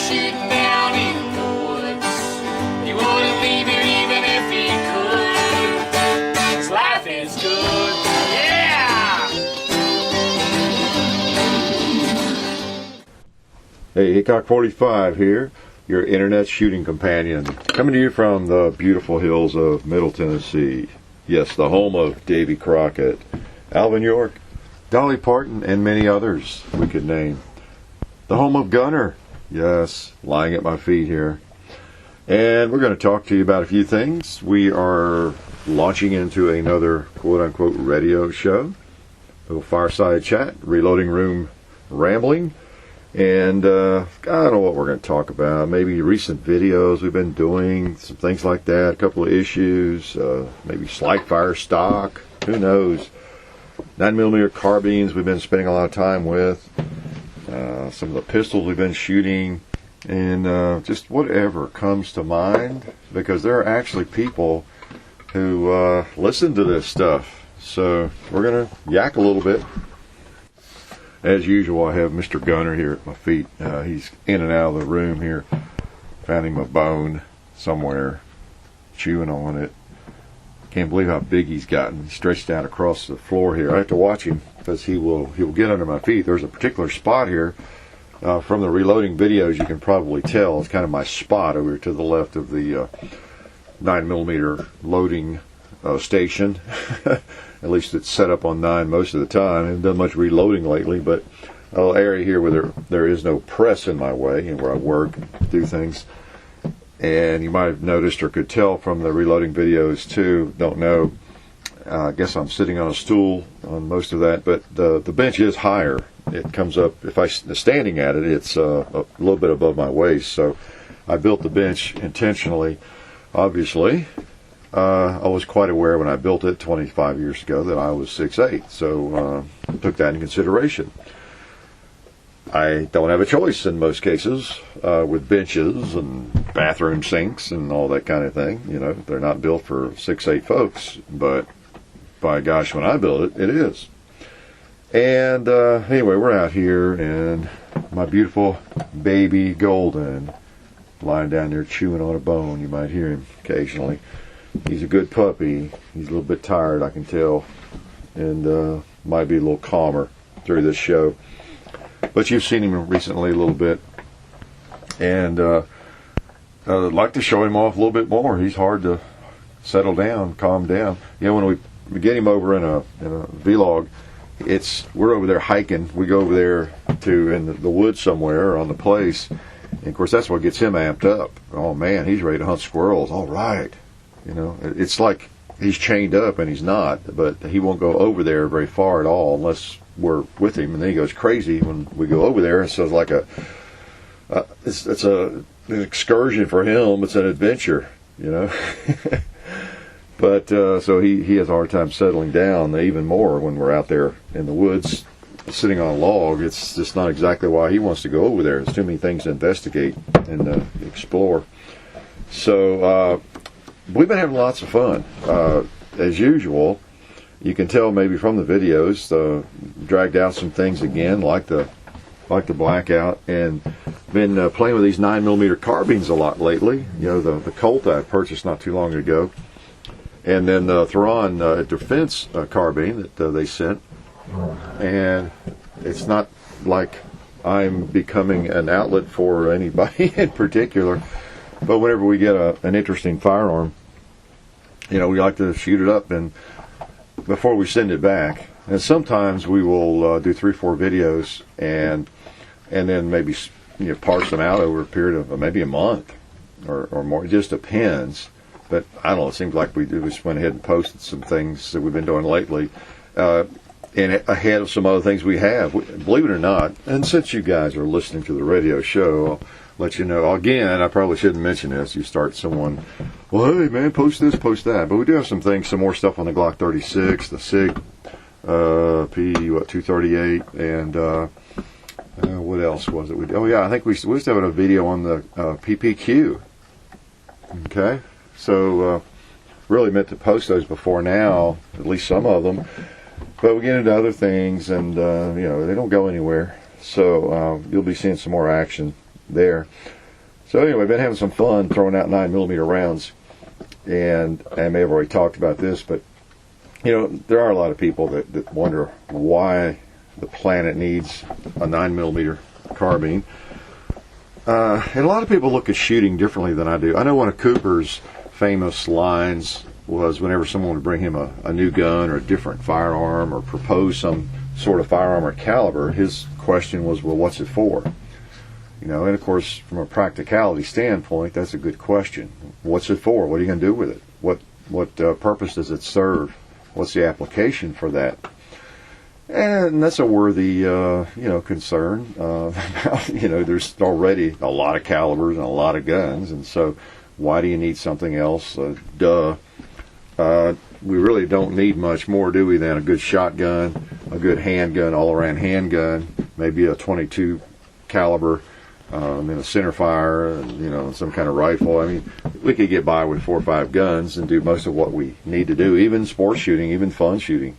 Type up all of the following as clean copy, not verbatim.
shooting down in the woods. He wouldn't leave it even if he could. 'Cause life is good, yeah! Hey, Hickok45 here, your internet shooting companion, coming to you from the beautiful hills of Middle Tennessee. Yes, the home of Davy Crockett, Alvin York, Dolly Parton, and many others we could name. The home of Gunner, yes, lying at my feet here. And we're going to talk to you about a few things. We are launching into another quote-unquote radio show, a little fireside chat, reloading room rambling. And I don't know what we're going to talk about. Maybe recent videos we've been doing, some things like that, a couple of issues, maybe slide fire stock, who knows. 9mm carbines we've been spending a lot of time with, some of the pistols we've been shooting, and just whatever comes to mind, because there are actually people who listen to this stuff. So we're going to yak a little bit. As usual, I have Mr. Gunner here at my feet. He's in and out of the room here. Found him a bone somewhere, chewing on it. Can't believe how big he's gotten. He's stretched out across the floor here. I have to watch him because he will get under my feet. There's a particular spot here from the reloading videos. You can probably tell it's kind of my spot over to the left of the 9mm loading station. At least it's set up on 9 most of the time. I haven't done much reloading lately, but a little area here where there is no press in my way, and where I work, do things. And you might have noticed or could tell from the reloading videos too, don't know, I guess I'm sitting on a stool on most of that, but the bench is higher. It comes up, if I'm standing at it, it's a little bit above my waist. So I built the bench intentionally, obviously. I was quite aware when I built it 25 years ago that I was 6'8", so I took that in consideration. I don't have a choice in most cases with benches and bathroom sinks and all that kind of thing. You know, they're not built for 6'8" folks, but by gosh, when I built it, it is. And anyway, we're out here, and my beautiful baby Golden lying down there chewing on a bone. You might hear him occasionally. He's a good puppy. He's a little bit tired, I can tell, and might be a little calmer through this show. But you've seen him recently a little bit, and I'd like to show him off a little bit more. He's hard to settle down, calm down. You know, when we get him over in a vlog, we're over there hiking. We go over there in the woods somewhere on the place, and of course that's what gets him amped up. Oh man, he's ready to hunt squirrels. All right. You know, it's like he's chained up, and he's not, but he won't go over there very far at all unless we're with him, and then he goes crazy when we go over there. So it's like it's an excursion for him. It's an adventure, you know. But so he has a hard time settling down even more when we're out there in the woods sitting on a log. It's just not exactly why he wants to go over there. There's too many things to investigate and explore. So we've been having lots of fun. As usual, you can tell maybe from the videos, dragged out some things again, like the blackout, and been playing with these 9mm carbines a lot lately. You know, the Colt I purchased not too long ago, and then the Theron Defense carbine that they sent. And it's not like I'm becoming an outlet for anybody in particular, but whenever we get an interesting firearm, you know, we like to shoot it up and before we send it back. And sometimes we will do 3 or 4 videos and then maybe parse them out over a period of maybe a month or more. It just depends. But I don't know. It seems like we just went ahead and posted some things that we've been doing lately, and ahead of some other things we have. Believe it or not, and since you guys are listening to the radio show, I'll let you know. Again, I probably shouldn't mention this. You start someone, well, hey man, post this, post that. But we do have some things, some more stuff on the Glock 36, the SIG P238, and what else was it? Oh yeah, I think we used to have a video on the PPQ. Okay, so really meant to post those before now, at least some of them. But we get into other things, and they don't go anywhere. So you'll be seeing some more action there. So anyway, I've been having some fun throwing out 9mm rounds, and I may have already talked about this, but there are a lot of people that wonder why the planet needs a 9mm carbine. And a lot of people look at shooting differently than I do. I know one of Cooper's famous lines was whenever someone would bring him a new gun or a different firearm or propose some sort of firearm or caliber, his question was, well, what's it for? And of course, from a practicality standpoint, that's a good question. What's it for? What are you going to do with it? What purpose does it serve? What's the application for that? And that's a worthy, concern. There's already a lot of calibers and a lot of guns, and so why do you need something else? Duh. We really don't need much more, do we, than a good shotgun, a good handgun, all-around handgun, maybe a .22 caliber, and a centerfire, and some kind of rifle. I mean, we could get by with 4 or 5 guns and do most of what we need to do, even sports shooting, even fun shooting.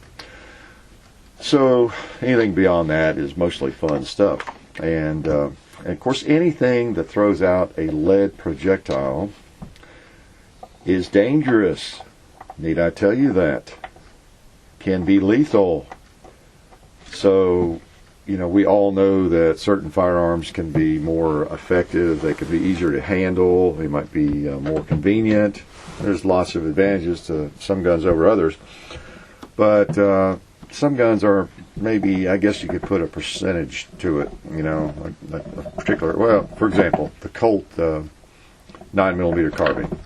So anything beyond that is mostly fun stuff. And of course, anything that throws out a lead projectile is dangerous. Need I tell you that? Can be lethal. So, we all know that certain firearms can be more effective. They can be easier to handle. They might be more convenient. There's lots of advantages to some guns over others. But some guns are maybe, I guess you could put a percentage to it, a particular, well, for example, the Colt 9mm carbine.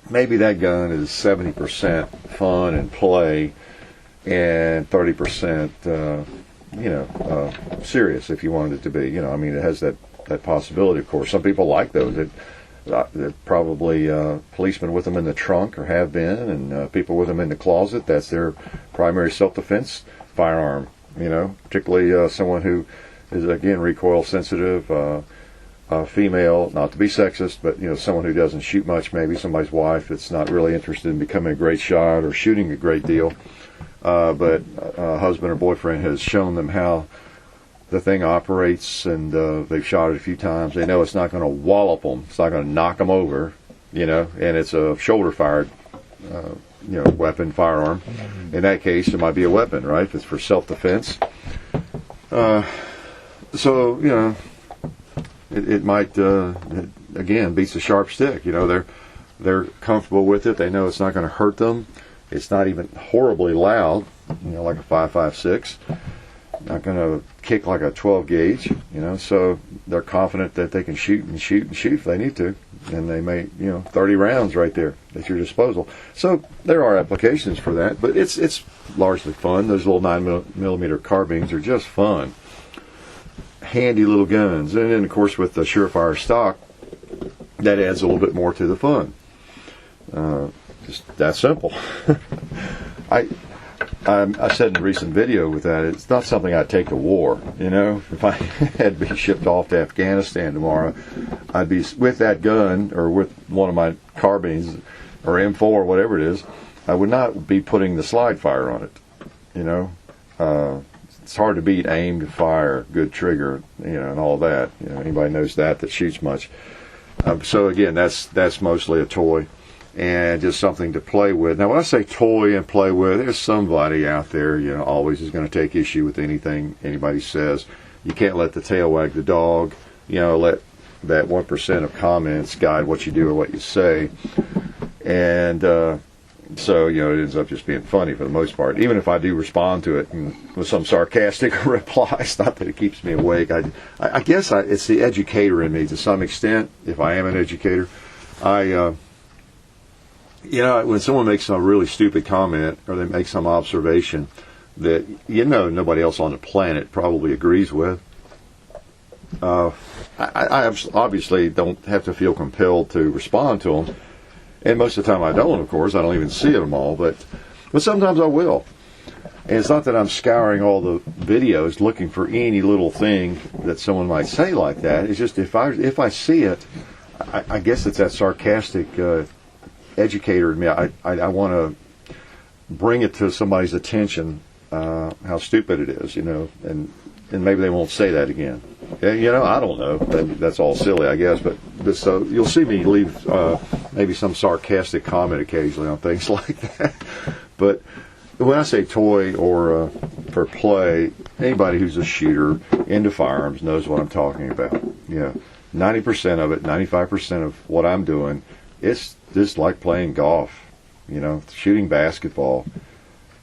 Maybe that gun is 70% fun and play and 30%, serious if you wanted it to be. It has that possibility, of course. Some people like those. They're probably policemen with them in the trunk, or have been, and people with them in the closet. That's their primary self-defense firearm. Particularly someone who is, again, recoil sensitive, female, not to be sexist, but someone who doesn't shoot much. Maybe somebody's wife that's not really interested in becoming a great shot or shooting a great deal, but a husband or boyfriend has shown them how the thing operates, and they've shot it a few times. They know it's not going to wallop them. It's not going to knock them over, and it's a shoulder-fired, weapon, firearm. In that case, it might be a weapon, right? If it's for self-defense. It might, again, beats a sharp stick. They're comfortable with it. They know it's not going to hurt them. It's not even horribly loud, like a 5.56. Not going to kick like a 12 gauge, so they're confident that they can shoot if they need to, and they may, 30 rounds right there at your disposal. So there are applications for that, but it's largely fun. Those little 9mm carbines are just fun, handy little guns, and then of course with the Surefire stock, that adds a little bit more to the fun. Just that simple. I said in a recent video with that, it's not something I'd take to war. If I had to be shipped off to Afghanistan tomorrow, I'd be with that gun or with one of my carbines or M4 or whatever it is. I would not be putting the slide fire on it. It's hard to beat aim to fire, good trigger, and all that. Anybody knows that shoots much. So again, that's mostly a toy. And just something to play with. Now, when I say toy and play with, there's somebody out there, always is going to take issue with anything anybody says. You can't let the tail wag the dog. Let that 1% of comments guide what you do or what you say. And so, it ends up just being funny for the most part. Even if I do respond to it with some sarcastic replies, not that it keeps me awake. I guess it's the educator in me to some extent, if I am an educator. When someone makes some really stupid comment or they make some observation that nobody else on the planet probably agrees with, I obviously don't have to feel compelled to respond to them. And most of the time I don't, of course. I don't even see them all, but sometimes I will. And it's not that I'm scouring all the videos looking for any little thing that someone might say like that. It's just if I see it, I guess it's that sarcastic educator in me. I want to bring it to somebody's attention how stupid it is, and maybe they won't say that again. I don't know. That's all silly, I guess. But so you'll see me leave maybe some sarcastic comment occasionally on things like that. But when I say toy or for play, anybody who's a shooter into firearms knows what I'm talking about. 90% of it, 95% of what I'm doing, it's just like playing golf. Shooting basketball.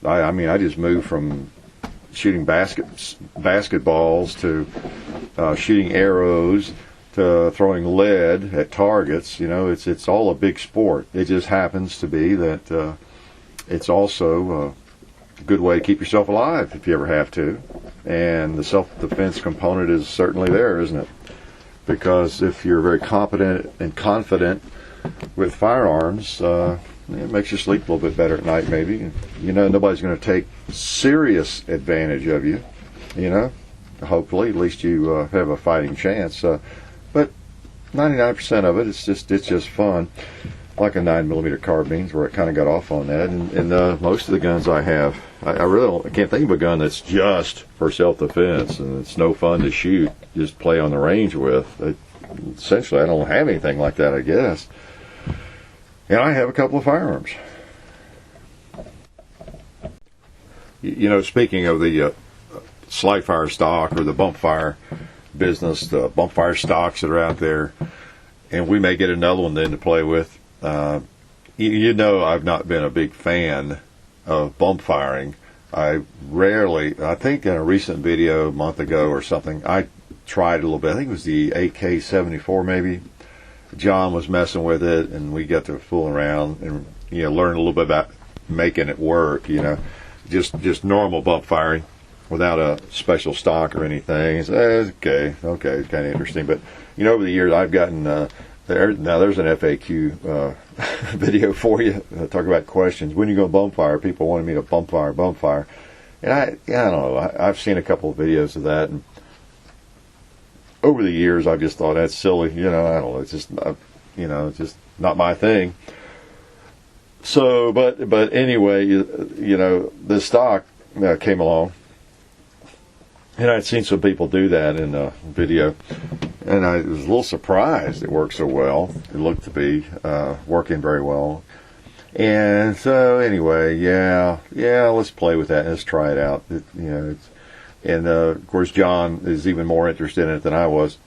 I just moved from shooting basketballs to shooting arrows to throwing lead at targets. It's all a big sport. It just happens to be that it's also a good way to keep yourself alive if you ever have to. And the self-defense component is certainly there, isn't it? Because if you're very competent and confident with firearms, it makes you sleep a little bit better at night, maybe. Nobody's going to take serious advantage of you, Hopefully, at least you have a fighting chance. But 99% of it, it's just fun. Like a 9mm carbine, where I kind of got off on that. And most of the guns I have, I can't think of a gun that's just for self-defense, and it's no fun to shoot, just play on the range with. Essentially, I don't have anything like that, I guess. And I have a couple of firearms. Speaking of the slide fire stock or the bump fire business, the bump fire stocks that are out there, and we may get another one then to play with. I've not been a big fan of bump firing. I think in a recent video a month ago or something, I tried a little bit. I think it was the AK-74 maybe. John was messing with it, and we got to fool around and learn a little bit about making it work. Just normal bump firing without a special stock or anything. It's okay, it's kind of interesting. But over the years, I've gotten there's an FAQ video for you. Talk about questions. When you go bump fire, people wanted me to bump fire, and I don't know. I've seen a couple of videos of that, and over the years, I've just thought that's silly. I don't know. It's just, it's just not my thing. So, but anyway, the stock came along, and I'd seen some people do that in a video, and I was a little surprised it worked so well. It looked to be working very well. And so anyway, let's play with that. Let's try it out. And of course, John is even more interested in it than I was.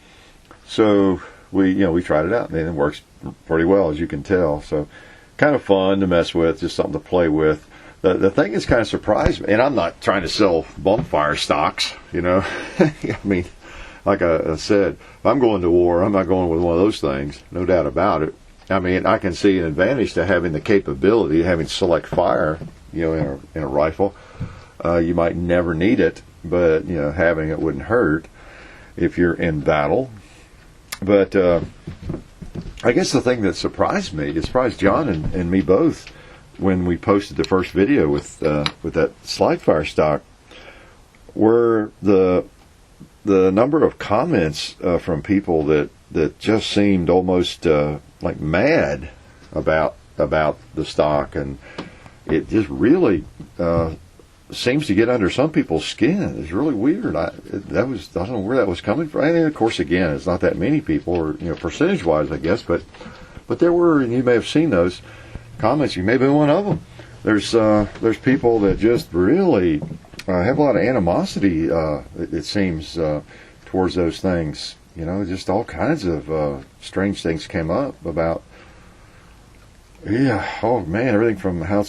So we tried it out, and it works pretty well, as you can tell. So kind of fun to mess with, just something to play with. The thing that's kind of surprised me, and I'm not trying to sell bump fire stocks, I mean, like I said, if I'm going to war, I'm not going with one of those things, no doubt about it. I mean, I can see an advantage to having the capability, having select fire, in a rifle. You might never need it, but having it wouldn't hurt if you're in battle. But I guess the thing that surprised me, it surprised John and me both when we posted the first video with that slide fire stock, were the number of comments from people that just seemed almost like mad about the stock, and it just really seems to get under some people's skin. It's really weird. I don't know where that was coming from. And of course, again, it's not that many people, or percentage-wise, I guess, but there were, and you may have seen those comments. You may have been one of them. There's people that just really have a lot of animosity. It seems towards those things. Just all kinds of strange things came up about. Yeah. Oh man, everything from how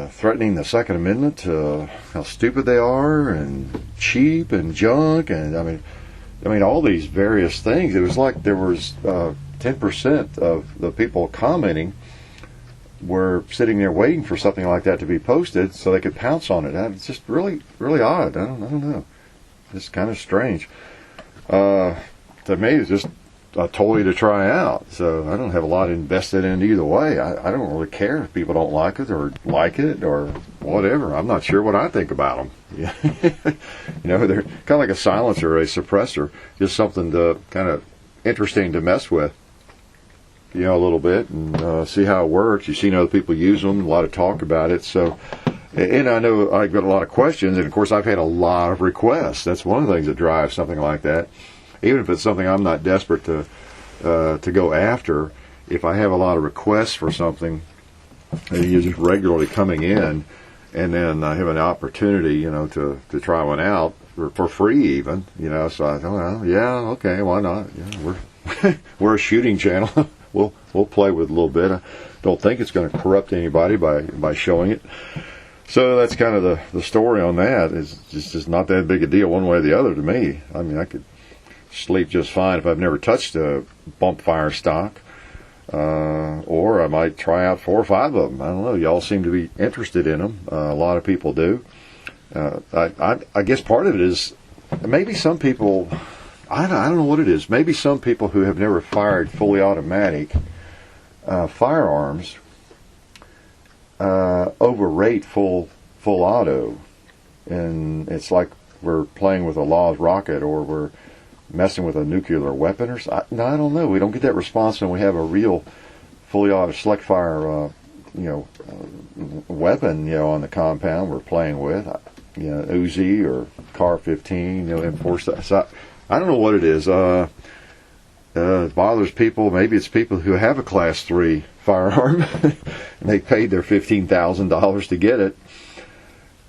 threatening the Second Amendment to how stupid they are and cheap and junk, and I mean all these various things. It was like there was 10% of the people commenting were sitting there waiting for something like that to be posted so they could pounce on it. It's just really, really odd. I don't know. It's kind of strange. To me, it's just a toy to try out. So I don't have a lot invested in it either way. I don't really care if people don't like it or whatever. I'm not sure what I think about them. They're kind of like a silencer or a suppressor, just something to kind of interesting to mess with. A little bit and see how it works. You've seen other people use them, a lot of talk about it. So And I know I got a lot of questions, and of course I've had a lot of requests. That's one of the things that drives something like that. Even if it's something I'm not desperate to go after, if I have a lot of requests for something, and you're just regularly coming in, and then I have an opportunity, to try one out for free even, so I thought, well, yeah, okay, why not? We're a shooting channel. We'll play with a little bit. I don't think it's going to corrupt anybody by showing it. So that's kind of the story on that. It's just not that big a deal one way or the other to me. I mean, I could sleep just fine if I've never touched a bump fire stock. Or I might try out 4 or 5 of them. I don't know. Y'all seem to be interested in them. A lot of people do. I guess part of it is maybe some people, I don't know what it is. Maybe some people who have never fired fully automatic firearms overrate full auto, and it's like we're playing with a Laws rocket, or we're messing with a nuclear weapon, or something. No, I don't know. We don't get that response when we have a real fully auto select fire, weapon, on the compound we're playing with, Uzi or Car-15, M4. So I don't know what it is. It bothers people. Maybe it's people who have a Class 3 firearm and they paid their $15,000 to get it,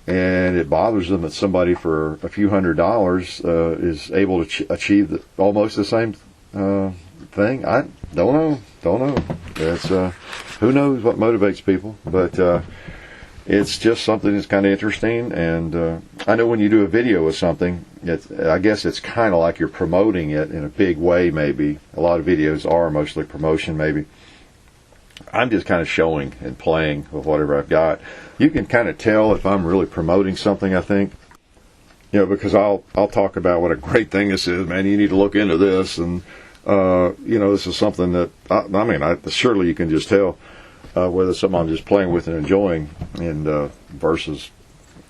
and it bothers them that somebody for a few $100s is able to achieve almost the same thing. I don't know. It's who knows what motivates people, but it's just something that's kind of interesting. And I know when you do a video with something, I guess it's kind of like you're promoting it in a big way. Maybe a lot of videos are mostly promotion. Maybe I'm just kind of showing and playing with whatever I've got. You can kind of tell if I'm really promoting something, I think, because I'll talk about what a great thing this is. Man, you need to look into this, and this is something that surely you can just tell whether it's something I'm just playing with and enjoying, and versus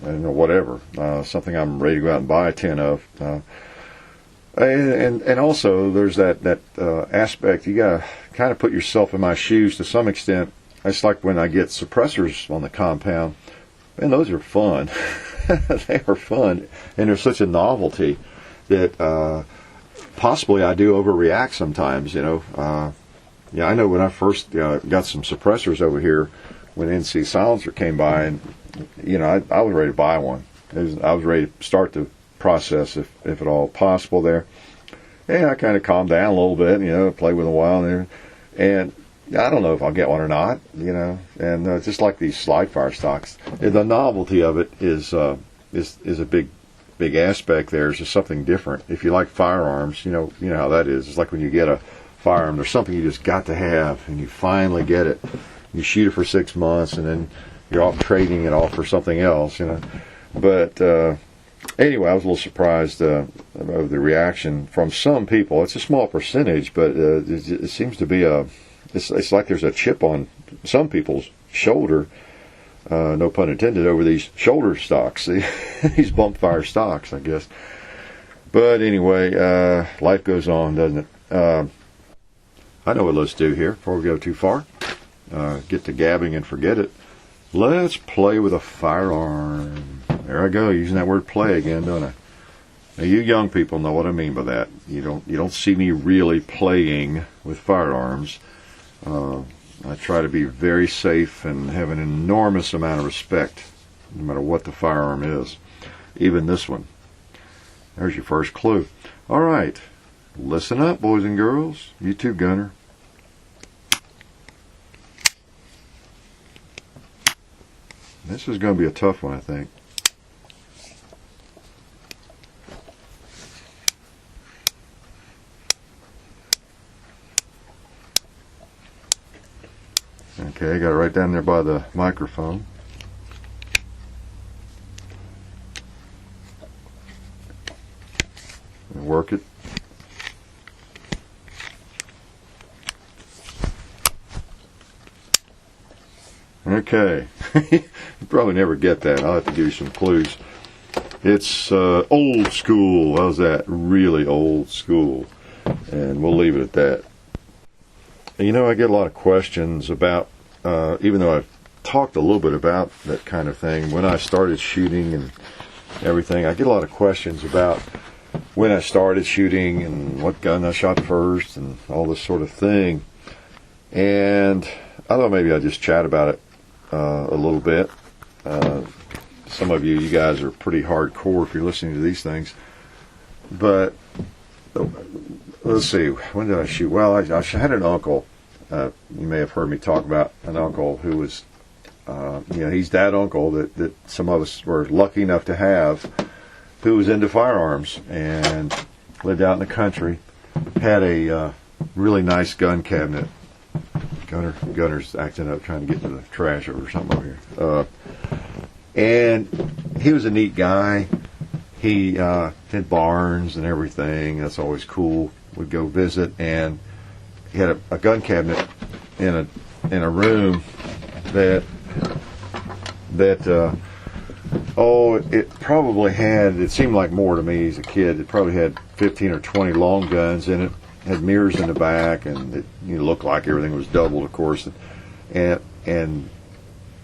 whatever, something I'm ready to go out and buy 10 of. And also there's that aspect. You gotta kind of put yourself in my shoes to some extent. It's like when I get suppressors on the compound, and those are fun. They are fun, and they're such a novelty that possibly I do overreact sometimes. I know when I first got some suppressors over here, when NC Silencer came by, and I was ready to buy one. I was ready to start the process if at all possible there. And I kind of calmed down a little bit, played with a while there, and I don't know if I'll get one or not, and just like these slide fire stocks, the novelty of it is a big aspect there. It's just something different. If you like firearms, you know how that is. It's like when you get a firearm, there's something you just got to have, and you finally get it. You shoot it for 6 months, and then you're off trading it off for something else, But anyway, I was a little surprised of the reaction from some people. It's a small percentage, but it seems to be it's like there's a chip on some people's shoulder, no pun intended, over these shoulder stocks, these bump fire stocks, I guess. But anyway, life goes on, doesn't it? I know what let's do here before we go too far. Get to gabbing and forget it. Let's play with a firearm. There I go, using that word play again, don't I? Now, you young people know what I mean by that. You don't see me really playing with firearms. I try to be very safe and have an enormous amount of respect, no matter what the firearm is. Even this one. There's your first clue. All right, listen up, boys and girls. You too, Gunner. This is going to be a tough one, I think. Okay, I got it right down there by the microphone. Work it. Okay. You probably never get that. I'll have to give you some clues. It's old school. How's that? Really old school. And we'll leave it at that. I get a lot of questions about, even though I've talked a little bit about that kind of thing. When I started shooting and everything, I get a lot of questions about when I started shooting and what gun I shot first and all this sort of thing. And I thought maybe I'd just chat about it a little bit. Some of you guys are pretty hardcore if you're listening to these things. But let's see, when did I shoot? Well, I had an uncle. You may have heard me talk about an uncle who was, he's that uncle that some of us were lucky enough to have, who was into firearms and lived out in the country, had a really nice gun cabinet. Gunner's acting up trying to get to the trash or something over here. And he was a neat guy. He had barns and everything. That's always cool. We'd go visit, and he had a gun cabinet in a room that it probably had, it seemed like more to me as a kid, it probably had 15 or 20 long guns in it, had mirrors in the back, and it looked like everything was doubled, of course, and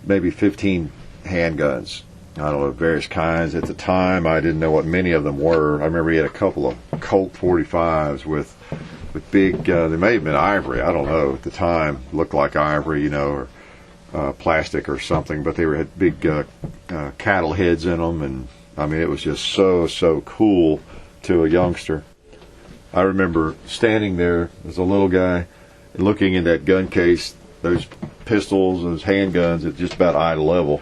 maybe 15 handguns. I don't know, various kinds. At the time, I didn't know what many of them were. I remember he had a couple of Colt 45s with big, they may have been ivory, I don't know, at the time, looked like ivory, or plastic or something, but they had big cattle heads in them, and I mean, it was just so cool to a youngster. I remember standing there as a little guy, looking in that gun case, those pistols, those handguns at just about eye level,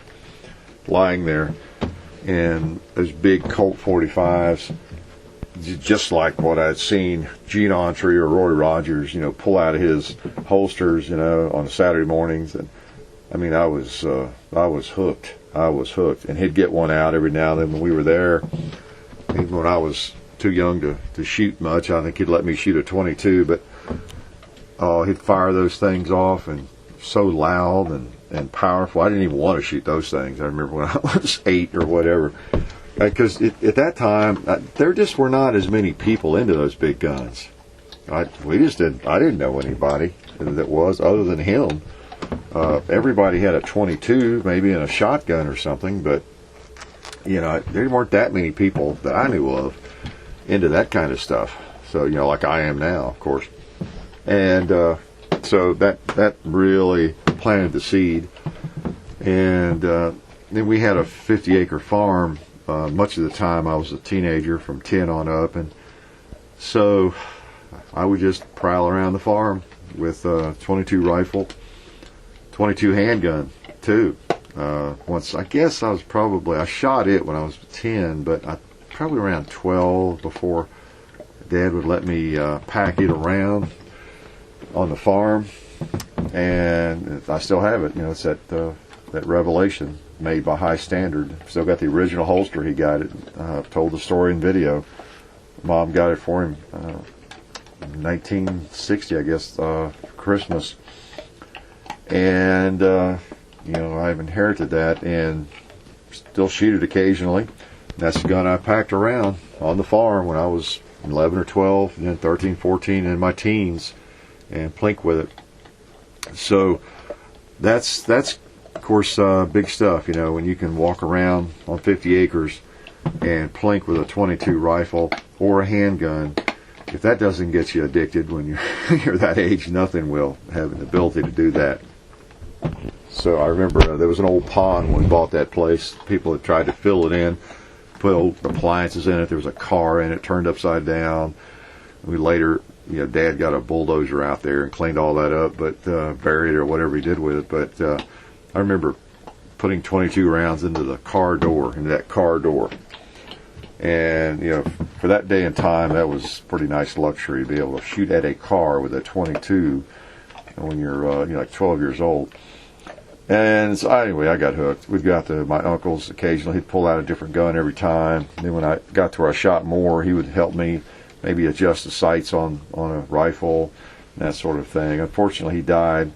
lying there, and those big Colt 45s, just like what I'd seen Gene Autry or Roy Rogers, pull out of his holsters, on Saturday mornings. And I mean, I was hooked. And he'd get one out every now and then when we were there. Even when I was too young to shoot much, I think he'd let me shoot a 22, but he'd fire those things off, and so loud and powerful. I didn't even want to shoot those things. I remember when I was 8 or whatever. Because at that time, there just were not as many people into those big guns. I didn't know anybody that was other than him. Everybody had a 22, maybe in a shotgun or something, but there weren't that many people that I knew of into that kind of stuff. So like I am now, of course. And so that really planted the seed. And then we had a 50-acre farm. Much of the time I was a teenager, from 10 on up, and so I would just prowl around the farm with a 22 rifle, 22 handgun too. Once, I guess I shot it when I was 10, but probably around 12 before Dad would let me pack it around on the farm, and I still have it. It's that Revelation, made by High Standard. Still got the original holster. He got it. Told the story in video. Mom got it for him 1960, I guess, Christmas. And I've inherited that and still shoot it occasionally. That's the gun I packed around on the farm when I was 11 or 12, and then 13, 14 in my teens, and plink with it. So that's of course, big stuff, when you can walk around on 50 acres and plink with a 22 rifle or a handgun. If that doesn't get you addicted when you're that age, nothing will, having the ability to do that. So I remember there was an old pond when we bought that place. People had tried to fill it in, put old appliances in it. There was a car in it, turned upside down. We later, Dad got a bulldozer out there and cleaned all that up, but buried it or whatever he did with it. But I remember putting 22 rounds into that car door. And, for that day and time, that was pretty nice luxury to be able to shoot at a car with a 22 when you're, like 12 years old. And so anyway, I got hooked. We'd go out to my uncle's occasionally. He'd pull out a different gun every time. And then when I got to where I shot more, he would help me maybe adjust the sights on a rifle, and that sort of thing. Unfortunately, he died.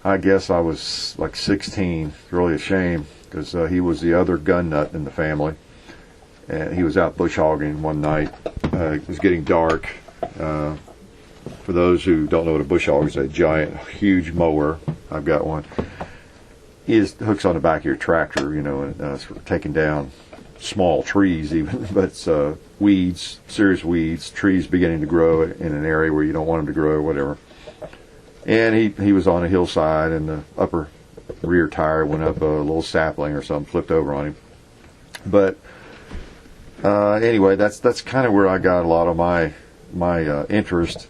I guess I was like 16. Really a shame, because he was the other gun nut in the family. And he was out bush hogging one night. It was getting dark. For those who don't know what a bush hog is, a giant, huge mower. I've got one. is hooks on the back of your tractor, you know, and sort of taking down small trees even, but weeds, serious weeds, trees beginning to grow in an area where you don't want them to grow or whatever. And he was on a hillside, and the upper rear tire went up, a little sapling or something flipped over on him. But anyway, that's kind of where I got a lot of my interest,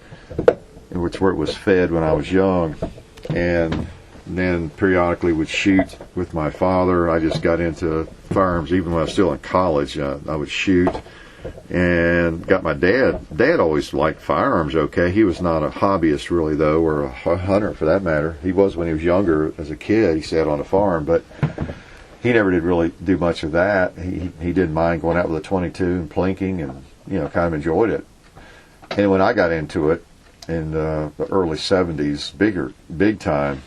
which where it was fed when I was young, and then periodically would shoot with my father. I just got into firearms even when I was still in college. I would shoot, and got my dad. Dad always liked firearms. Okay, he was not a hobbyist really though, or a hunter for that matter. He was when he was younger as a kid. He sat on a farm, but he never did really do much of that. He didn't mind going out with a 22 and plinking, and you know, kind of enjoyed it. And when I got into it in the early 70s, big time,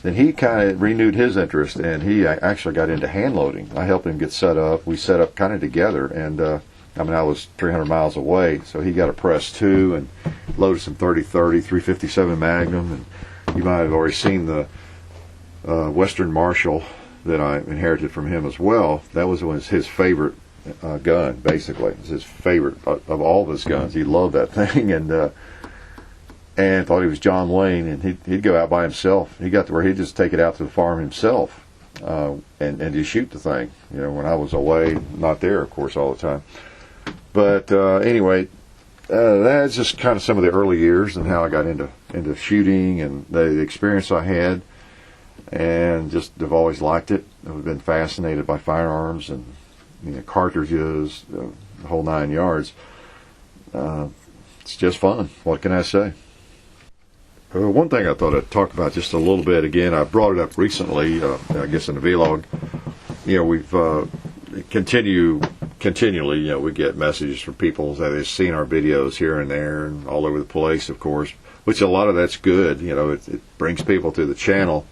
then he kind of renewed his interest, and he actually got into hand loading. I helped him get set up. We set up kind of together, and I mean, I was 300 miles away, so he got a Press 2 and loaded some 30-30, 357 Magnum, and you might have already seen the Western Marshall that I inherited from him as well. That was his favorite gun, basically. It was his favorite of all of his guns. He loved that thing, and thought he was John Wayne, and he'd go out by himself. He got to where he'd just take it out to the farm himself and just shoot the thing. You know, when I was away, not there, of course, all the time. But anyway, that's just kind of some of the early years and how I got into shooting and the experience I had, and just have always liked it. I've been fascinated by firearms and, you know, cartridges, the whole 9 yards. It's just fun. What can I say? One thing I thought I'd talk about just a little bit, again, I brought it up recently, I guess in the vlog. You know, we've continually, you know, we get messages from people that have seen our videos here and there and all over the place, of course, which a lot of that's good. You know, it brings people to the channel.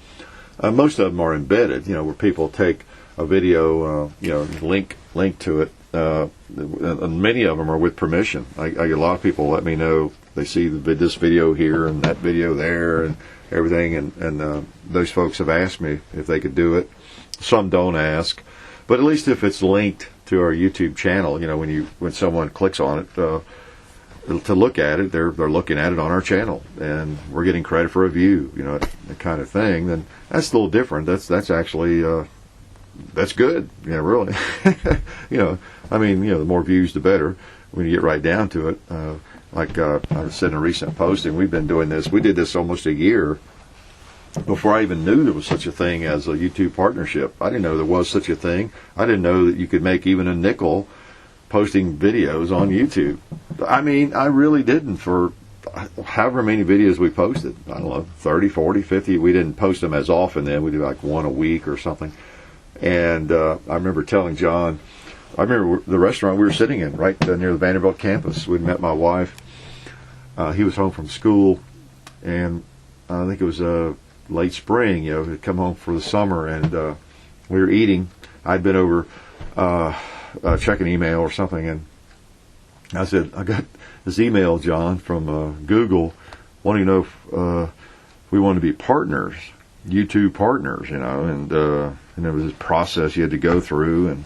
Most of them are embedded, you know, where people take a video, you know, link to it, and many of them are with permission. I get a lot of people let me know they see this video here and that video there and everything, and those folks have asked me if they could do it. Some don't ask, but at least if it's linked to our YouTube channel, you know, when someone clicks on it to look at it, they're looking at it on our channel, and we're getting credit for a view, you know, that kind of thing. Then that's a little different. That's actually that's good, yeah, really. You know, I mean, you know, the more views, the better. When you get right down to it, like I said in a recent posting, we've been doing this. We did this almost a year before I even knew there was such a thing as a YouTube partnership. I didn't know there was such a thing. I didn't know that you could make even a nickel posting videos on YouTube. I mean, I really didn't for however many videos we posted. I don't know, 30, 40, 50. We didn't post them as often then. We do like one a week or something. And I remember telling John, I remember the restaurant we were sitting in right near the Vanderbilt campus. We'd met my wife. He was home from school, and I think it was late spring, you know, he'd come home for the summer, and we were eating. I'd been over checking email or something, and I said, I got this email, John, from Google wanting to know if we wanted to be partners, YouTube partners, you know, and there was this process you had to go through, and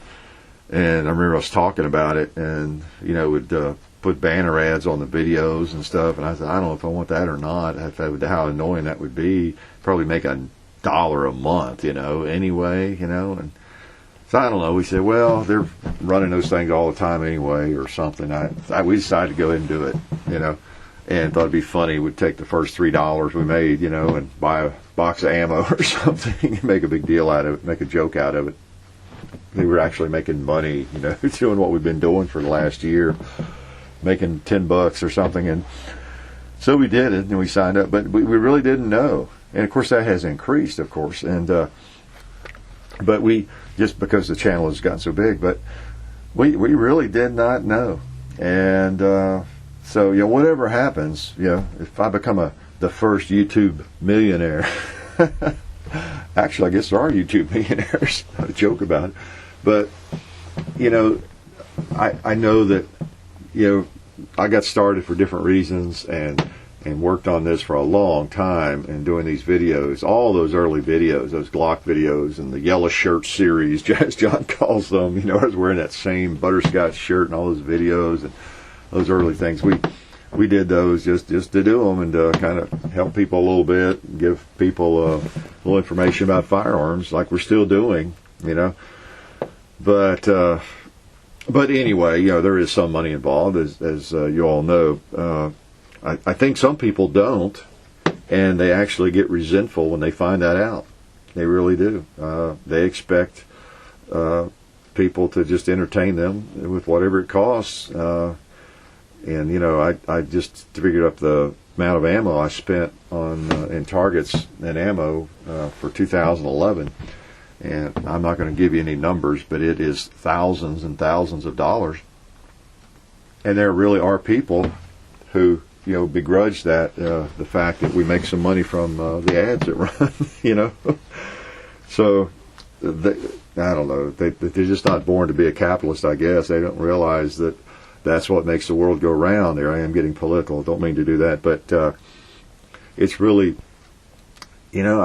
I remember us talking about it, and, you know, would put banner ads on the videos and stuff, and I said, I don't know if I want that or not, how annoying that would be. Probably make $1 a month, you know, anyway, you know, and so I don't know. We said, well, they're running those things all the time anyway, or something. We decided to go ahead and do it, you know, and thought it'd be funny. We'd take the first $3 we made, you know, and buy a box of ammo or something, and make a big deal out of it, make a joke out of it. We were actually making money, you know, doing what we've been doing for the last year, making $10 or something, and so we did it, and we signed up, but we really didn't know, and of course that has increased, of course, and but we, just because the channel has gotten so big, but we really did not know, and so, you know, whatever happens, you know, if I become the first YouTube millionaire, actually, I guess there are YouTube millionaires. I joke about it, but you know, I know that, you know, I got started for different reasons, and and worked on this for a long time and doing these videos, all those early videos, those Glock videos and the yellow shirt series, as John calls them. You know, I was wearing that same butterscotch shirt and all those videos and those early things. We did those just to do them and to kind of help people a little bit, give people a little information about firearms, like we're still doing, you know. But anyway, you know, there is some money involved, as you all know. I think some people don't, and they actually get resentful when they find that out. They really do. They expect people to just entertain them with whatever it costs. And, you know, I just figured up the amount of ammo I spent on in targets and ammo for 2011. And I'm not going to give you any numbers, but it is thousands and thousands of dollars. And there really are people who, you know, begrudge that, the fact that we make some money from the ads that run, you know. So, I don't know, they're just not born to be a capitalist, I guess. They don't realize that that's what makes the world go round. There I am getting political, don't mean to do that, but it's really, you know,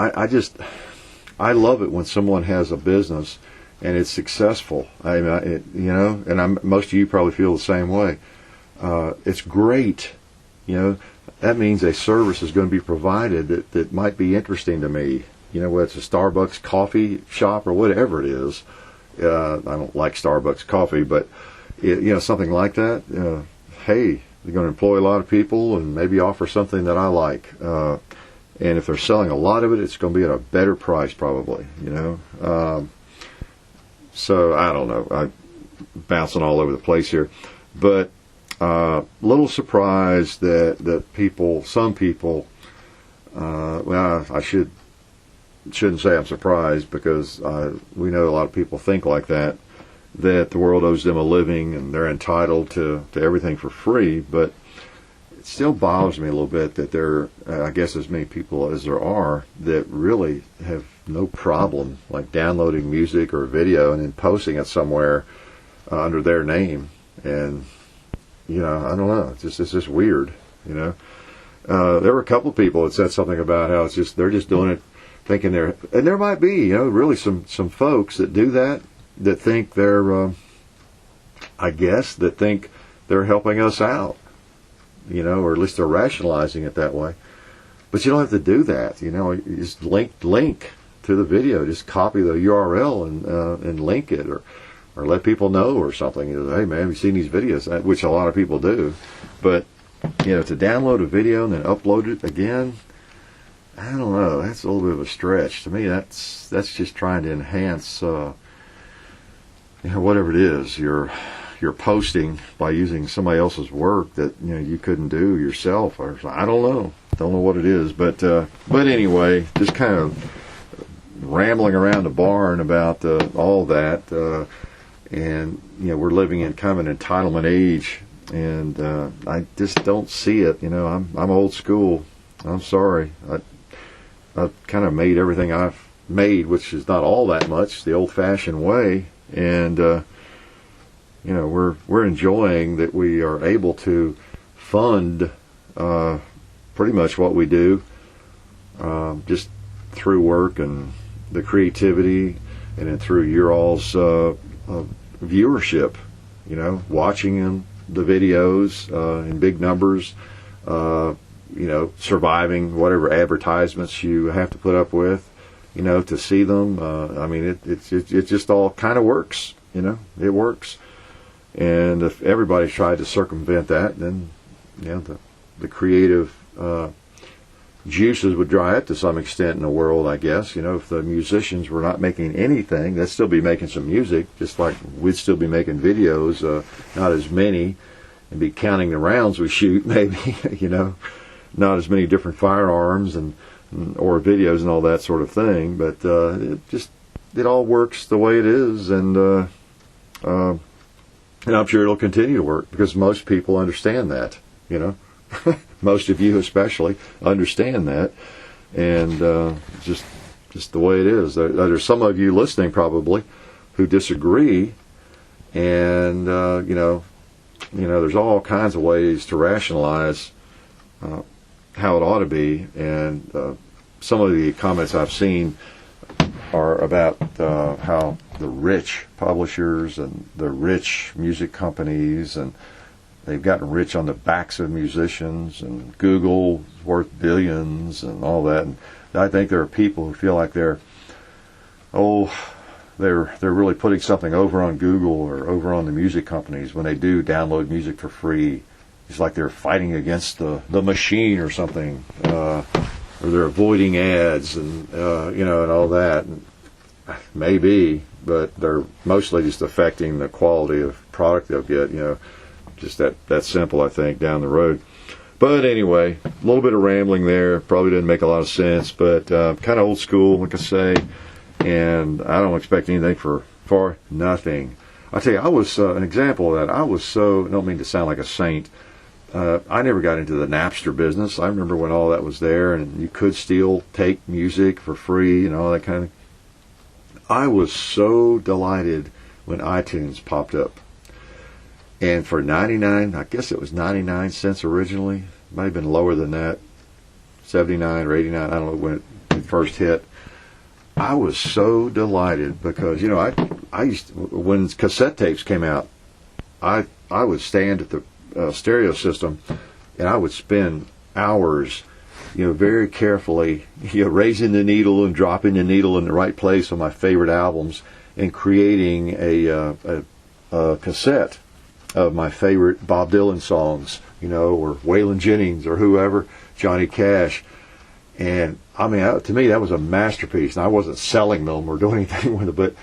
I love it when someone has a business and it's successful. I mean, you know, and most of you probably feel the same way. It's great. You know, that means a service is going to be provided that might be interesting to me. You know, whether it's a Starbucks coffee shop or whatever it is. I don't like Starbucks coffee, but, you know, something like that. Hey, they're going to employ a lot of people and maybe offer something that I like. And if they're selling a lot of it, it's going to be at a better price probably, you know. So, I don't know. I'm bouncing all over the place here. But little surprised that some people, well, I shouldn't say I'm surprised, because we know a lot of people think like that the world owes them a living and they're entitled to everything for free. But it still bothers me a little bit that there, I guess as many people as there are, that really have no problem like downloading music or video and then posting it somewhere under their name. And you know, I don't know. It's just weird, you know. There were a couple of people that said something about how they're just doing it, thinking and there might be, you know, really some folks that do that think they're, I guess, that think they're helping us out, you know, or at least they're rationalizing it that way. But you don't have to do that, you know. You just link to the video, just copy the URL and link it, or let people know or something. You know, hey man, have you seen these videos? Which a lot of people do. But, you know, to download a video and then upload it again, I don't know. That's a little bit of a stretch. To me, that's just trying to enhance, you know, whatever it is you're posting by using somebody else's work that, you know, you couldn't do yourself. Or I don't know what it is. But anyway, just kind of rambling around the barn about all that. And, you know, we're living in kind of an entitlement age, and I just don't see it. You know, I'm old school. I'm sorry. I've kind of made everything I've made, which is not all that much, the old-fashioned way. And, you know, we're enjoying that we are able to fund pretty much what we do just through work and the creativity, and then through your all's viewership, you know, watching the videos in big numbers, you know, surviving whatever advertisements you have to put up with, you know, to see them. I mean, it just all kind of works, you know, it works. And if everybody tried to circumvent that, then, you know, the creative juices would dry up to some extent in the world, I guess. You know, if the musicians were not making anything, they'd still be making some music, just like we'd still be making videos, not as many, and be counting the rounds we shoot, maybe, you know, not as many different firearms or videos and all that sort of thing. But it all works the way it is, and I'm sure it'll continue to work, because most people understand that, you know. Most of you especially understand that, and just the way it is. There's some of you listening probably who disagree, and you know, there's all kinds of ways to rationalize how it ought to be. And some of the comments I've seen are about how the rich publishers and the rich music companies, and they've gotten rich on the backs of musicians, and Google's worth billions and all that. And I think there are people who feel like they're really putting something over on Google or over on the music companies when they do download music for free. It's like they're fighting against the machine or something, or they're avoiding ads and and all that. And maybe, but they're mostly just affecting the quality of product they'll get. Just that simple, I think, down the road. But anyway, a little bit of rambling there. Probably didn't make a lot of sense, but kind of old school, like I say. And I don't expect anything for nothing. I tell you, I was an example of that. I don't mean to sound like a saint. I never got into the Napster business. I remember when all that was there, and you could still take music for free and all that kind of. I was so delighted when iTunes popped up. And for 99, I guess it was 99 cents originally. It might have been lower than that. 79 or 89, I don't know when it first hit. I was so delighted because, I used to, when cassette tapes came out, I would stand at the stereo system and I would spend hours, very carefully, raising the needle and dropping the needle in the right place on my favorite albums and creating a cassette of my favorite Bob Dylan songs, or Waylon Jennings or whoever, Johnny Cash. And to me, that was a masterpiece. And I wasn't selling them or doing anything with it, but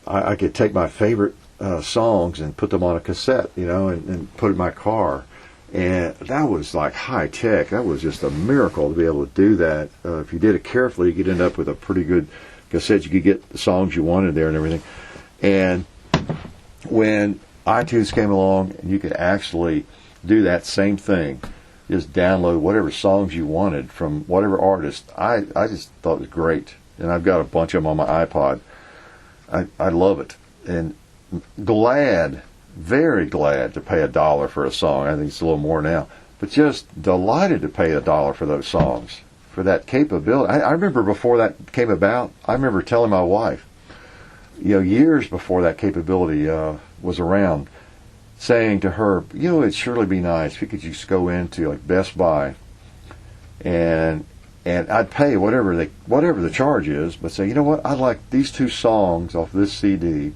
I could take my favorite songs and put them on a cassette, and put it in my car. And that was like high tech. That was just a miracle to be able to do that. If you did it carefully, you could end up with a pretty good cassette. You could get the songs you wanted there and everything. And when iTunes came along and you could actually do that same thing, just download whatever songs you wanted from whatever artist, I just thought it was great. And I've got a bunch of them on my iPod. I love it. And very glad to pay $1 for a song. I think it's a little more now. But just delighted to pay $1 for those songs, for that capability. I remember before that came about, I remember telling my wife, years before that capability was around, saying to her, it'd surely be nice if you could just go into like Best Buy and I'd pay whatever the charge is, but say, what, I'd like these 2 songs off this CD.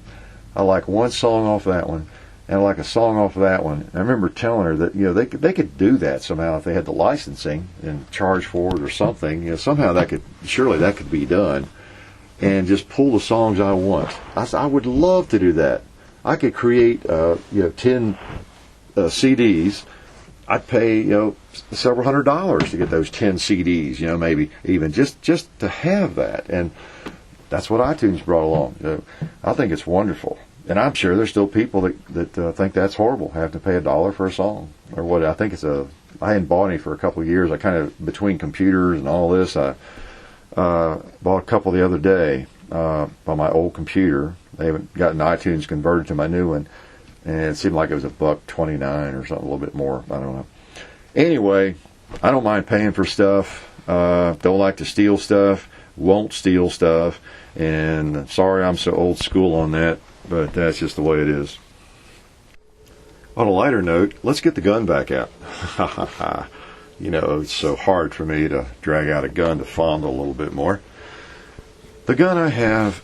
I like one song off that one, and I like a song off of that one. And I remember telling her that they could do that somehow if they had the licensing and charge for it or something. Somehow that could be done, and just pull the songs I want. I would love to do that. I could create 10 CDs. I'd pay several $100s to get those 10 CDs. Maybe even just to have that. And that's what iTunes brought along. I think it's wonderful. And I'm sure there's still people that think that's horrible, have to pay $1 for a song or what. I think I hadn't bought any for a couple of years. I kind of, between computers and all this, I bought a couple the other day on my old computer. They haven't gotten iTunes converted to my new one, and it seemed like it was $1.29 or something, a little bit more. I don't know. Anyway, I don't mind paying for stuff. Don't like to steal stuff. Won't steal stuff. And sorry I'm so old school on that, but that's just the way it is. On a lighter note, let's get the gun back out. It's so hard for me to drag out a gun to fondle a little bit more. The gun I have,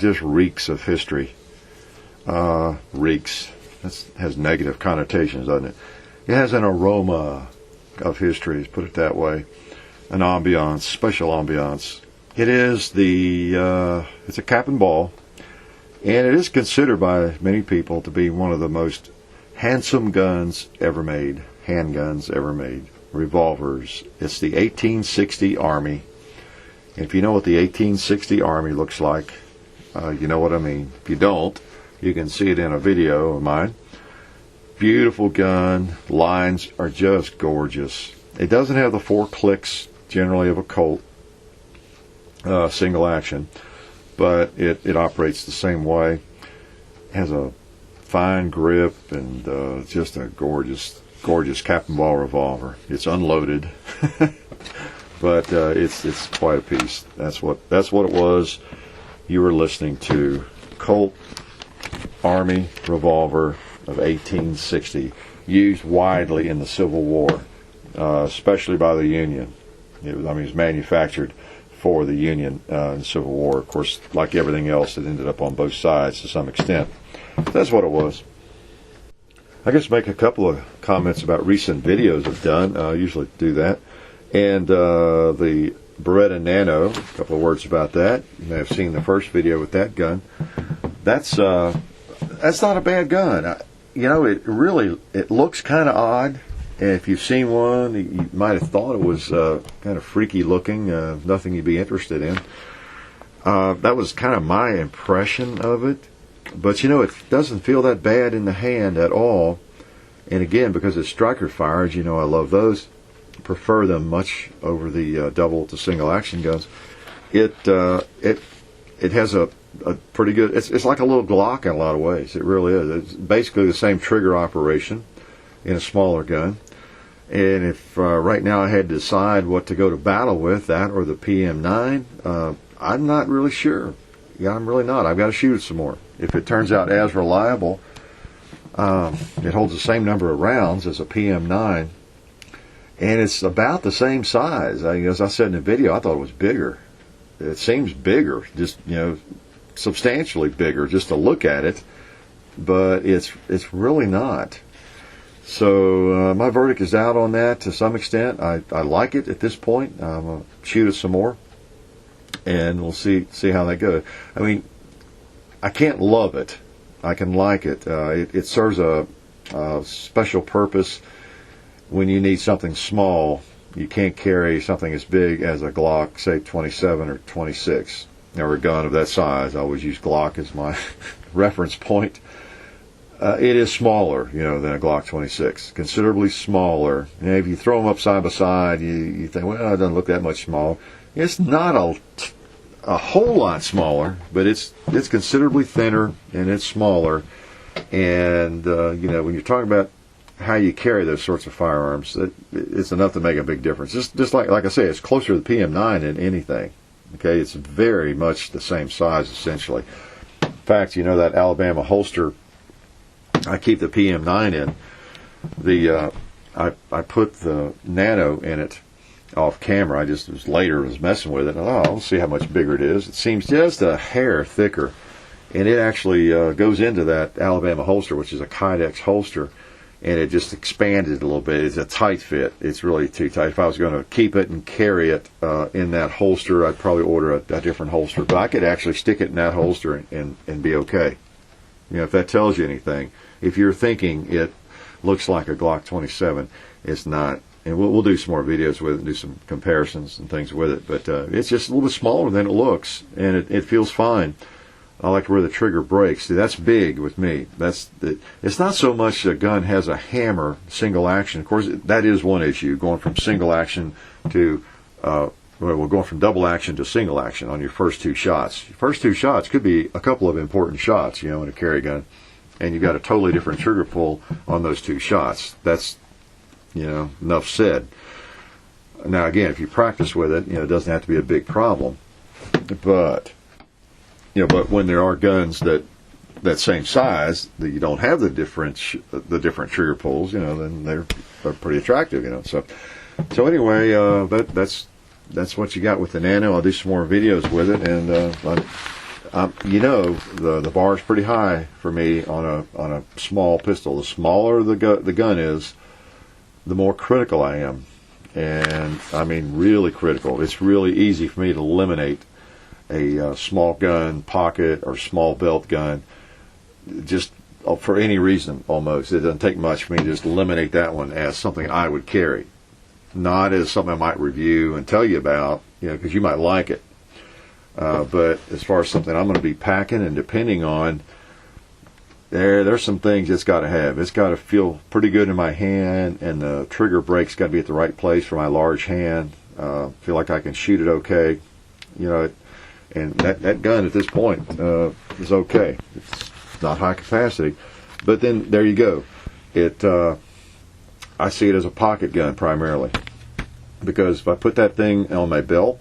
just reeks of history. Reeks. That has negative connotations, doesn't it? It has an aroma of history, let's put it that way. An ambiance, special ambiance. It is it's a cap and ball, and it is considered by many people to be one of the most handsome guns ever made, handguns ever made, revolvers. It's the 1860 Army. And if you know what the 1860 Army looks like, you know what I mean. If you don't, you can see it in a video of mine. Beautiful gun. Lines are just gorgeous. It doesn't have the 4 clicks generally of a Colt single action, but it operates the same way. It has a fine grip and just a gorgeous gorgeous Captain Ball revolver. It's unloaded, but it's quite a piece. That's what it was. You were listening to Colt Army revolver of 1860, used widely in the Civil War, especially by the Union. It was manufactured for the Union in the Civil War. Of course, like everything else, it ended up on both sides to some extent. That's what it was. I guess make a couple of comments about recent videos I've done. I usually do that. And the Beretta Nano, a couple of words about that. You may have seen the first video with that gun. That's not a bad gun. It looks kind of odd. And if you've seen one, you might have thought it was kind of freaky looking, nothing you'd be interested in. That was kind of my impression of it. But it doesn't feel that bad in the hand at all. And again, because it's striker fires, I love those. Prefer them much over the double to single action guns. It has a pretty good. It's like a little Glock in a lot of ways. It really is. It's basically the same trigger operation in a smaller gun. And if right now I had to decide what to go to battle with, that or the PM9, I'm not really sure. Yeah, I'm really not. I've got to shoot it some more. If it turns out as reliable, it holds the same number of rounds as a PM9, and it's about the same size. As I said in the video, I thought it was bigger. It seems bigger, just substantially bigger, just to look at it, but it's really not. So my verdict is out on that to some extent. I like it at this point. I'm going to shoot it some more, and we'll see how that goes. I can't love it. I can like it. It serves a special purpose when you need something small. You can't carry something as big as a Glock, say 27 or 26, or a gun of that size. I always use Glock as my reference point. It is smaller, than a Glock 26, considerably smaller. If you throw them up side by side, you think, well, it doesn't look that much smaller. It's not a whole lot smaller, but it's considerably thinner and it's smaller. And when you're talking about how you carry those sorts of firearms, it's enough to make a big difference. Just like I say, it's closer to the PM9 than anything. Okay, it's very much the same size essentially. In fact, that Alabama holster I keep the PM9 in. I put the Nano in it off camera. I just was messing with it. And I'll see how much bigger it is. It seems just a hair thicker, and it actually goes into that Alabama holster, which is a Kydex holster, and it just expanded a little bit. It's a tight fit. It's really too tight. If I was going to keep it and carry it in that holster, I'd probably order a different holster. But I could actually stick it in that holster and be okay. If that tells you anything. If you're thinking it looks like a Glock 27, it's not. And we'll do some more videos with it and do some comparisons and things with it. But it's just a little bit smaller than it looks, and it feels fine. I like where the trigger breaks. See, that's big with me. It's not so much a gun has a hammer, single action. Of course, that is one issue, going from single action to, going from double action to single action on your first two shots. Your first two shots could be a couple of important shots, in a carry gun. And you've got a totally different trigger pull on those two shots. That's, enough said. Now, again, if you practice with it, it doesn't have to be a big problem. But when there are guns that same size that you don't have the different trigger pulls, then they're pretty attractive, So anyway, that's what you got with the Nano. I'll do some more videos with it, and the bar is pretty high for me on a small pistol. The smaller the gun is, the more critical I am, and really critical. It's really easy for me to eliminate a small gun pocket or small belt gun, just for any reason almost. It doesn't take much for me to just eliminate that one as something I would carry, not as something I might review and tell you about, because you might like it. But as far as something I'm going to be packing and depending on, there's some things it's got to have. It's got to feel pretty good in my hand, and the trigger break's got to be at the right place for my large hand. Feel like I can shoot it okay, and that gun at this point is okay. It's not high capacity, but then there you go. It I see it as a pocket gun primarily, because if I put that thing on my belt,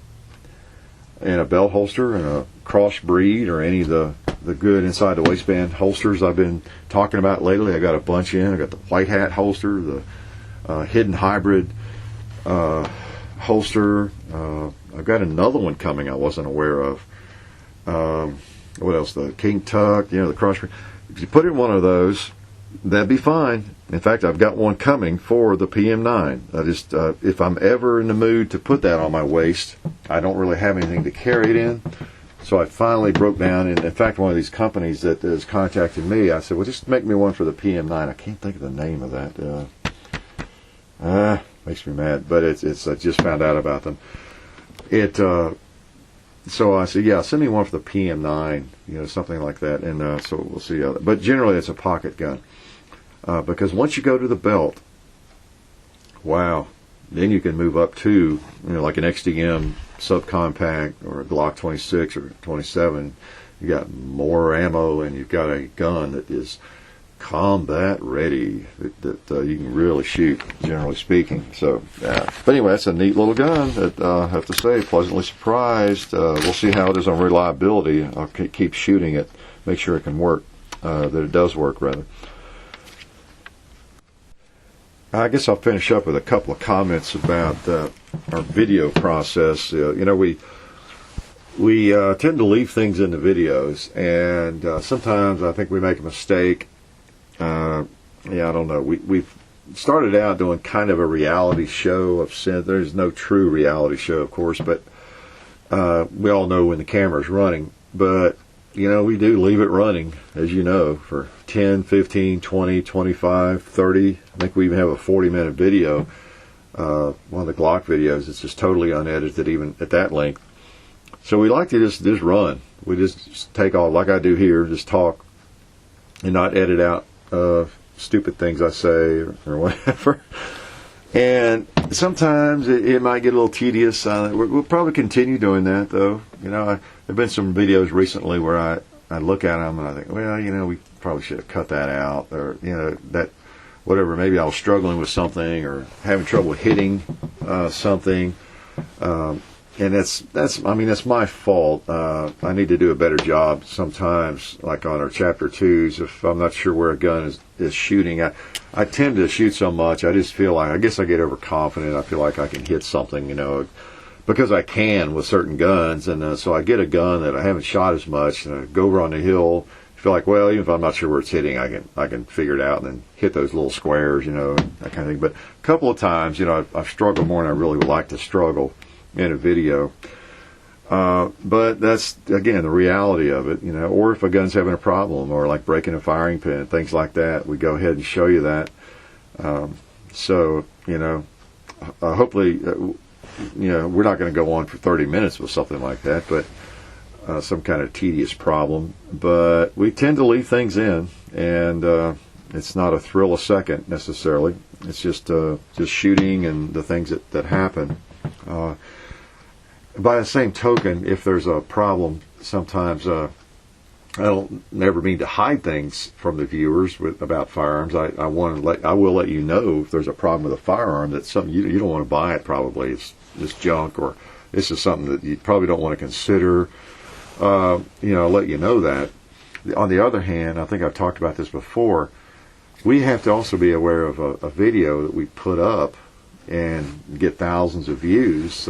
in a belt holster, and a cross breed, or any of the good inside the waistband holsters I've been talking about lately, I got a bunch in. I got the white hat holster, the hidden hybrid holster. I've got another one coming I wasn't aware of. What else? The King Tuck, the cross breed. If you put in one of those, that'd be fine. In fact, I've got one coming for the PM9. I just, if I'm ever in the mood to put that on my waist, I don't really have anything to carry it in. So I finally broke down, and in fact, one of these companies that has contacted me, I said, well, just make me one for the PM9. I can't think of the name of that. Makes me mad, but it's I just found out about them. So I said, yeah, send me one for the PM9, something like that, and so we'll see how that. But generally, it's a pocket gun. Because once you go to the belt, wow, then you can move up to, like an XDM subcompact or a Glock 26 or 27. You got more ammo, and you've got a gun that is combat ready, that you can really shoot, generally speaking. So, but anyway, that's a neat little gun that I have to say, pleasantly surprised. We'll see how it is on reliability. I'll keep shooting it, make sure it can work, that it does work, rather. I guess I'll finish up with a couple of comments about our video process. We tend to leave things in the videos, and sometimes I think we make a mistake. I don't know. We've started out doing kind of a reality show of synth. There's no true reality show, of course, but we all know when the camera's running. But we do leave it running, as you know, for 10, 15, 20, 25, 30. I think we even have a 40-minute video. One of the Glock videos, it's just totally unedited, even at that length. So we like to just run. We just take off, like I do here, just talk and not edit out stupid things I say or whatever. And sometimes it might get a little tedious. We'll probably continue doing that, though. There have been some videos recently where I look at them and I think, well, we probably should have cut that out, or that whatever. Maybe I was struggling with something or having trouble hitting something, and that's my fault. I need to do a better job sometimes, like on our chapter 2s. If I'm not sure where a gun is shooting, I tend to shoot so much. I just feel like, I guess I get overconfident. I feel like I can hit something, because I can with certain guns, and so I get a gun that I haven't shot as much, and I go over on the hill. I feel like, well, even if I'm not sure where it's hitting, I can figure it out and then hit those little squares, that kind of thing. But a couple of times, I've struggled more than I really would like to struggle in a video. But that's, again, the reality of it, or if a gun's having a problem, or like breaking a firing pin, things like that, we go ahead and show you that. Hopefully, we're not going to go on for 30 minutes with something like that, but some kind of tedious problem. But we tend to leave things in, and it's not a thrill a second necessarily. It's just shooting and the things that happen. By the same token, if there's a problem, sometimes I don't never mean to hide things from the viewers about firearms. I will let you know if there's a problem with a firearm, that's something you don't want to buy it. Probably it's junk, or this is something that you probably don't want to consider. I'll let you know that. On the other hand, I think I've talked about this before. We have to also be aware of a video that we put up and get thousands of views.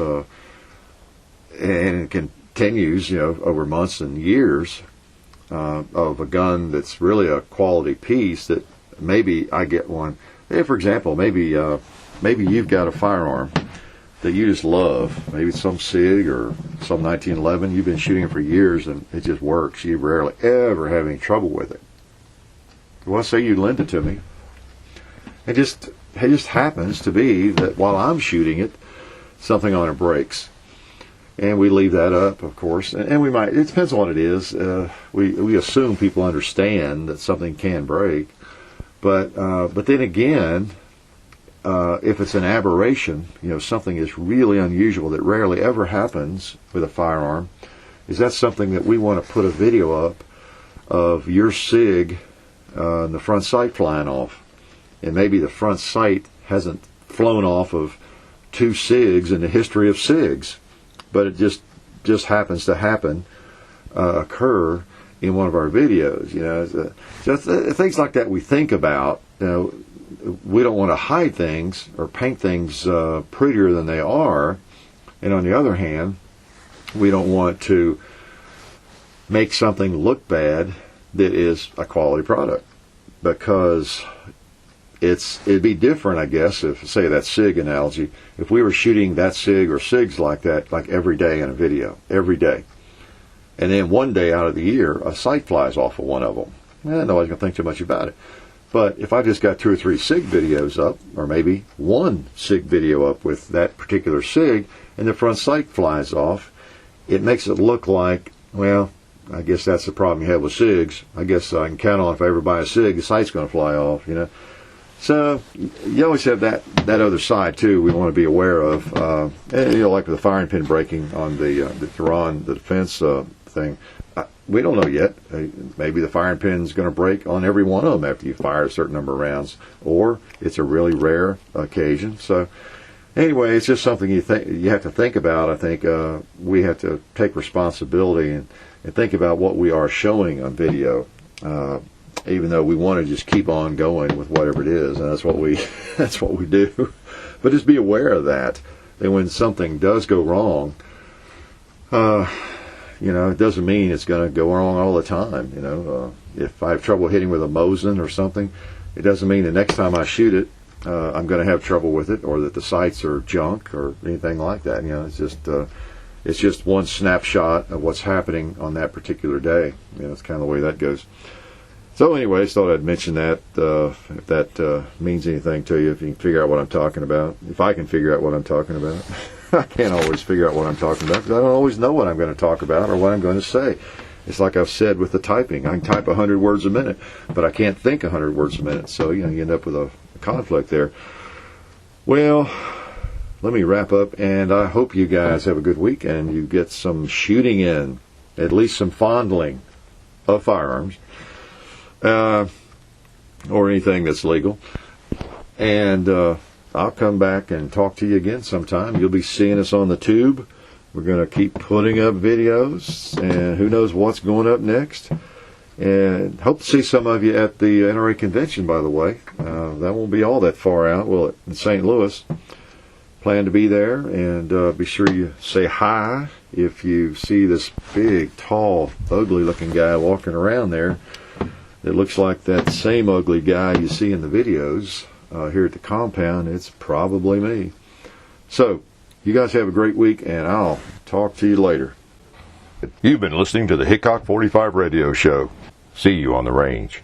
And it continues, over months and years, of a gun that's really a quality piece, that maybe I get one. For example, maybe you've got a firearm that you just love. Maybe it's some SIG or some 1911. You've been shooting it for years and it just works. You rarely ever have any trouble with it. Well, say you lend it to me. It just happens to be that while I'm shooting it, something on it breaks. And we leave that up, of course, and we might. It depends on what it is. We assume people understand that something can break, but then again, if it's an aberration, something is really unusual that rarely ever happens with a firearm, is that something that we want to put a video up of your SIG and the front sight flying off, and maybe the front sight hasn't flown off of 2 SIGs in the history of SIGs, but it just happens to occur in one of our videos. Just things like that we think about. We don't want to hide things or paint things prettier than they are, and on the other hand, we don't want to make something look bad that is a quality product, because it'd be different, I guess, if, say, that SIG analogy, if we were shooting that SIG or SIGs like that, like every day in a video, every day. And then one day out of the year, a sight flies off of one of them. Nobody's going to think too much about it. But if I just got 2 or 3 SIG videos up, or maybe 1 SIG video up with that particular SIG, and the front sight flies off, it makes it look like, well, I guess that's the problem you have with SIGs. I guess I can count on if I ever buy a SIG, the sight's going to fly off, So you always have that other side too. We want to be aware of, like with the firing pin breaking on the Tehran, the defense thing. We don't know yet. Maybe the firing pin's going to break on every one of them after you fire a certain number of rounds, or it's a really rare occasion. So anyway, it's just something you have to think about. I think we have to take responsibility and think about what we are showing on video. Even though we want to just keep on going with whatever it is, and that's what we do. But just be aware of that. And when something does go wrong, it doesn't mean it's going to go wrong all the time. If I have trouble hitting with a Mosin or something, it doesn't mean the next time I shoot it, I'm going to have trouble with it, or that the sights are junk or anything like that. It's just one snapshot of what's happening on that particular day. It's kind of the way that goes. So anyways, thought I'd mention that, if that means anything to you, if you can figure out what I'm talking about. If I can figure out what I'm talking about. I can't always figure out what I'm talking about, because I don't always know what I'm going to talk about or what I'm going to say. It's like I've said with the typing. I can type 100 words a minute, but I can't think 100 words a minute. So, you end up with a conflict there. Well, let me wrap up, and I hope you guys have a good week and you get some shooting in, at least some fondling of firearms. Or anything that's legal. And I'll come back and talk to you again sometime. You'll be seeing us on the tube. We're going to keep putting up videos, and who knows what's going up next. And hope to see some of you at the NRA convention, by the way. That won't be all that far out. Well, in St. Louis. Plan to be there, and be sure you say hi if you see this big, tall, ugly-looking guy walking around there. It looks like that same ugly guy you see in the videos here at the compound. It's probably me. So, you guys have a great week, and I'll talk to you later. You've been listening to the Hickok45 radio show. See you on the range.